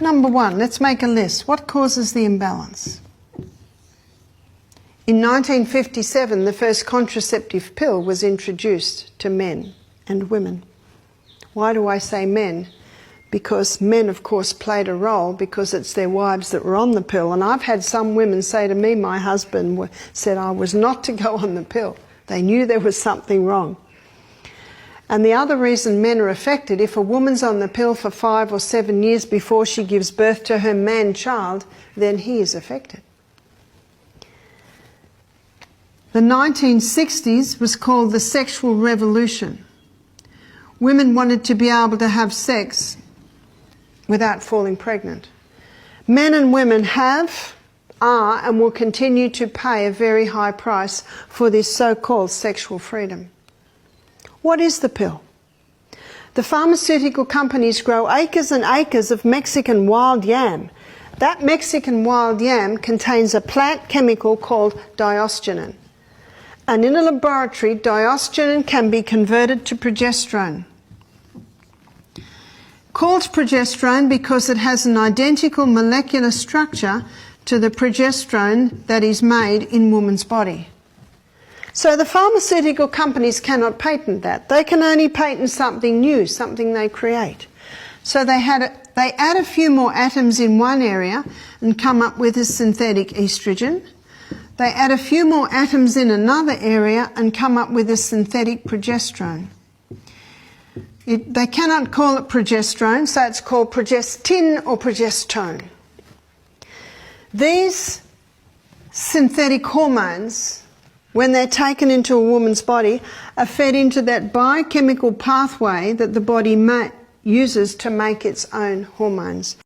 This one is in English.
Number one, let's make a list. What causes the imbalance? In 1957, the first contraceptive pill was introduced to men and women. Why do I say men? Because men, of course, played a role because it's their wives that were on the pill. And I've had some women say to me, my husband said I was not to go on the pill. They knew there was something wrong. And the other reason men are affected, if a woman's on the pill for 5 or 7 years before she gives birth to her man-child, then he is affected. The 1960s was called the sexual revolution. Women wanted to be able to have sex without falling pregnant. Men and women are and will continue to pay a very high price for this so-called sexual freedom. What is the pill? The pharmaceutical companies grow acres and acres of Mexican wild yam. That Mexican wild yam contains a plant chemical called diosgenin. And in a laboratory, diosgenin can be converted to progesterone. Called progesterone because it has an identical molecular structure to the progesterone that is made in woman's body. So the pharmaceutical companies cannot patent that. They can only patent something new, something they create. So they add a few more atoms in one area and come up with a synthetic estrogen. They add a few more atoms in another area and come up with a synthetic progesterone. They cannot call it progesterone, so it's called progestin or progestone. These synthetic hormones, when they're taken into a woman's body, are fed into that biochemical pathway that the body uses to make its own hormones.